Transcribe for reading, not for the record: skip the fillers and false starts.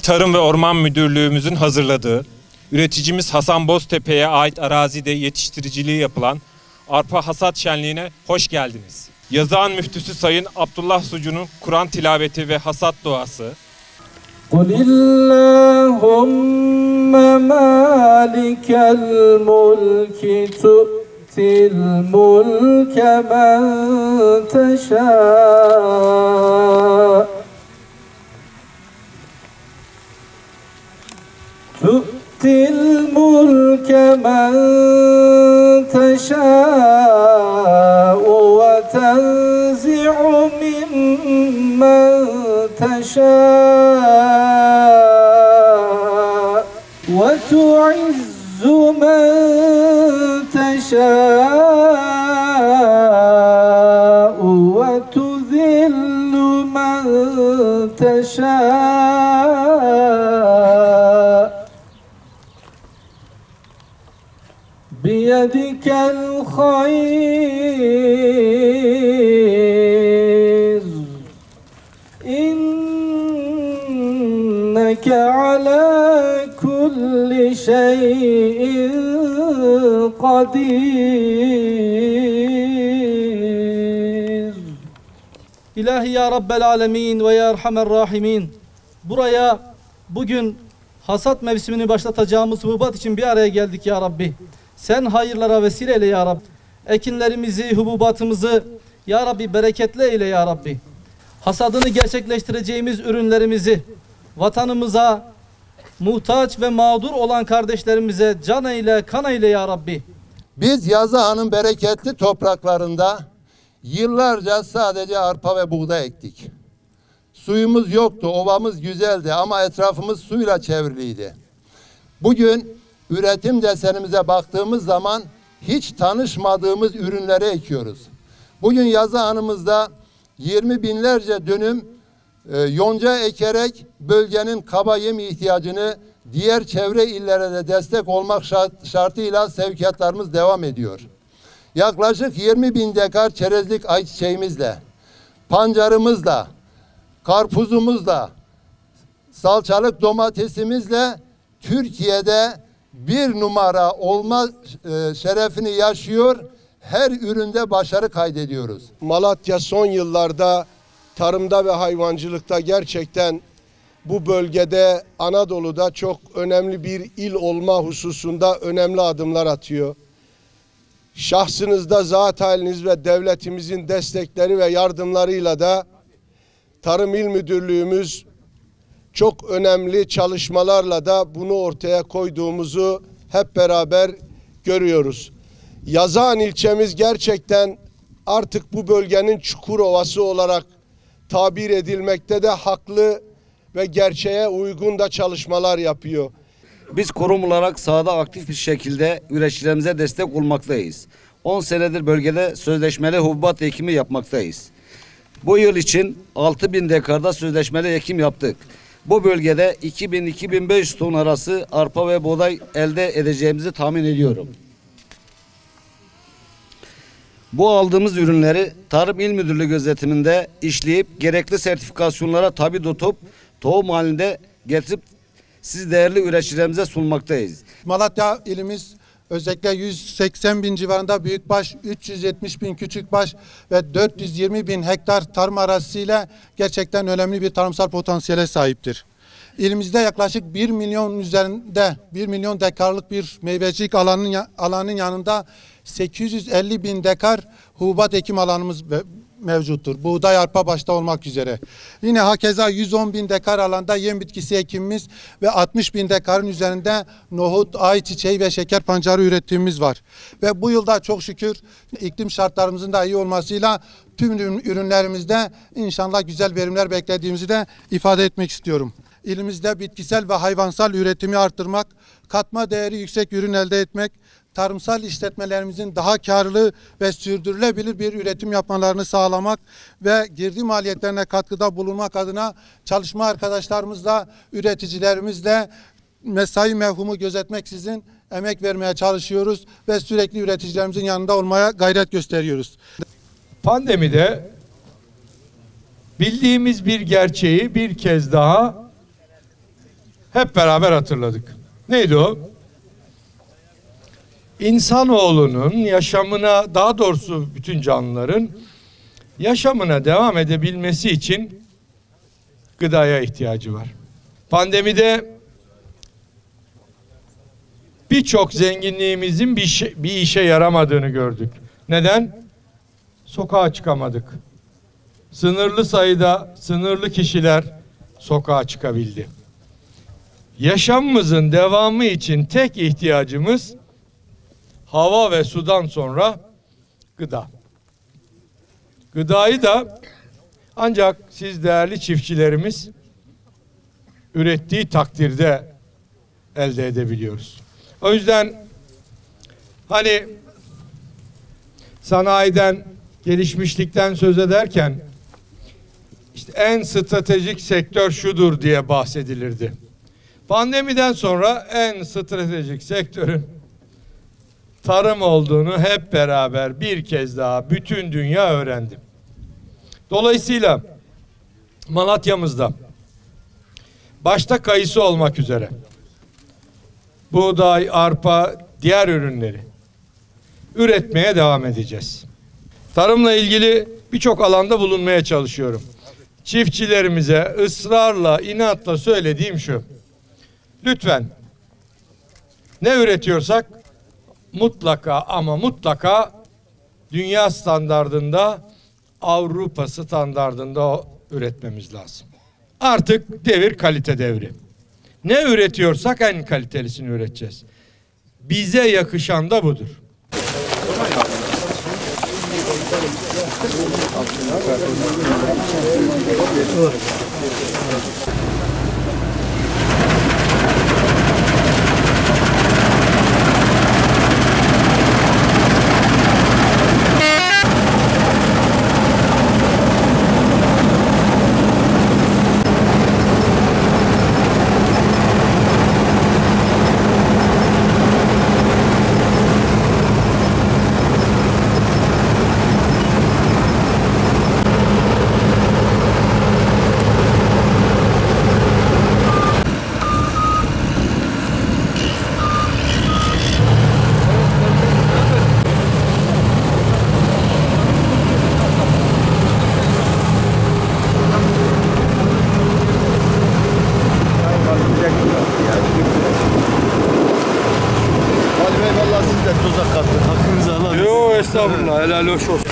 Tarım ve Orman Müdürlüğümüzün hazırladığı, üreticimiz Hasan Boztepe'ye ait arazide yetiştiriciliği yapılan arpa hasat şenliğine hoş geldiniz. Yazıhan Müftüsü Sayın Abdullah Sucu'nun Kur'an tilaveti ve hasat duası. قُلِ اللّٰهُمَّ مَالِكَ الْمُلْكِ تُؤْتِي الْمُلْكَ مَنْ تَشَاءُ تُؤْتِي الْمُلْكَ مَنْ تَشَاءُ وَتَنْزِعُ مِمَّنْ تَشَاءُ وَتُعِزُّ مَنْ تَشَاءُ وَتُذِلُّ مَنْ تَشَاءُ بِيَدِكَ الْخَيْرُ إِنَّكَ عَلَى كُلِّ شَيْءٍ قَدِيرٌ. İlahi ya Rabbel Alemin ve ya Erhamer Rahimin. Buraya bugün hasat mevsimini başlatacağımız hububat için bir araya geldik ya Rabbi. Sen hayırlara vesile eyle ya Rabbi. Ekinlerimizi, hububatımızı ya Rabbi bereketli eyle ya Rabbi. Hasadını gerçekleştireceğimiz ürünlerimizi vatanımıza muhtaç ve mağdur olan kardeşlerimize can eyle, kan eyle ya Rabbi. Biz Yazıhan'ın bereketli topraklarında yıllarca sadece arpa ve buğday ektik. Suyumuz yoktu, ovamız güzeldi ama etrafımız suyla çevriliydi. Bugün üretim desenimize baktığımız zaman hiç tanışmadığımız ürünleri ekiyoruz. Bugün Yazıhan'ımızda 20 binlerce dönüm yonca ekerek bölgenin kaba yem ihtiyacını diğer çevre illere de destek olmak şartıyla sevkiyatlarımız devam ediyor. Yaklaşık 20 bin dekar çerezlik ayçiçeğimizle, pancarımızla, karpuzumuzla, salçalık domatesimizle Türkiye'de bir numara olma şerefini yaşıyor. Her üründe başarı kaydediyoruz. Malatya son yıllarda tarımda ve hayvancılıkta gerçekten bu bölgede Anadolu'da çok önemli bir il olma hususunda önemli adımlar atıyor. Şahsınızda zat haliniz ve devletimizin destekleri ve yardımlarıyla da Tarım İl Müdürlüğümüz çok önemli çalışmalarla da bunu ortaya koyduğumuzu hep beraber görüyoruz. Yazıhan ilçemiz gerçekten artık bu bölgenin Çukurovası olarak tabir edilmekte de haklı ve gerçeğe uygun da çalışmalar yapıyor. Biz kurum olarak sahada aktif bir şekilde üreticilerimize destek olmaktayız. 10 senedir bölgede sözleşmeli hububat ekimi yapmaktayız. Bu yıl için 6.000 dekarda sözleşmeli ekim yaptık. Bu bölgede 2000-2500 ton arası arpa ve buğday elde edeceğimizi tahmin ediyorum. Bu aldığımız ürünleri Tarım İl Müdürlüğü gözetiminde işleyip gerekli sertifikasyonlara tabi tutup tohum halinde getirip siz değerli üreticilerimize sunmaktayız. Malatya ilimiz özellikle 180 bin civarında büyükbaş, 370 bin küçükbaş ve 420 bin hektar tarım arazisiyle gerçekten önemli bir tarımsal potansiyele sahiptir. İlimizde yaklaşık 1 milyon üzerinde 1 milyon dekarlık bir meyvecilik alanın yanında 850 bin dekar hububat ekim alanımız mevcuttur. Buğday, arpa başta olmak üzere. Yine hakeza 110 bin dekar alanda yem bitkisi ekimimiz ve 60 bin dekarın üzerinde nohut, ayçiçeği ve şeker pancarı üretimimiz var. Ve bu yılda çok şükür iklim şartlarımızın da iyi olmasıyla tüm ürünlerimizde inşallah güzel verimler beklediğimizi de ifade etmek istiyorum. İlimizde bitkisel ve hayvansal üretimi arttırmak, katma değeri yüksek ürün elde etmek, tarımsal işletmelerimizin daha karlı ve sürdürülebilir bir üretim yapmalarını sağlamak ve girdi maliyetlerine katkıda bulunmak adına çalışma arkadaşlarımızla, üreticilerimizle mesai mevhumu gözetmeksizin emek vermeye çalışıyoruz ve sürekli üreticilerimizin yanında olmaya gayret gösteriyoruz. Pandemide bildiğimiz bir gerçeği bir kez daha hep beraber hatırladık. Neydi o? İnsanoğlunun yaşamına, daha doğrusu bütün canlıların yaşamına devam edebilmesi için gıdaya ihtiyacı var. Pandemide birçok zenginliğimizin bir işe yaramadığını gördük. Neden? Sokağa çıkamadık. Sınırlı sayıda, sınırlı kişiler sokağa çıkabildi. Yaşamımızın devamı için tek ihtiyacımız hava ve sudan sonra gıda. Gıdayı da ancak siz değerli çiftçilerimiz ürettiği takdirde elde edebiliyoruz. O yüzden hani sanayiden, gelişmişlikten söz ederken işte en stratejik sektör şudur diye bahsedilirdi. Pandemiden sonra en stratejik sektörün tarım olduğunu hep beraber bir kez daha bütün dünya öğrendi. Dolayısıyla Malatya'mızda başta kayısı olmak üzere buğday, arpa, diğer ürünleri üretmeye devam edeceğiz. Tarımla ilgili birçok alanda bulunmaya çalışıyorum. Çiftçilerimize ısrarla, inatla söylediğim şu: lütfen ne üretiyorsak mutlaka ama mutlaka dünya standardında, Avrupa standardında üretmemiz lazım. Artık devir kalite devri. Ne üretiyorsak en kalitelisini üreteceğiz. Bize yakışan da budur. Yo, estağfurullah, helal hoş olsun.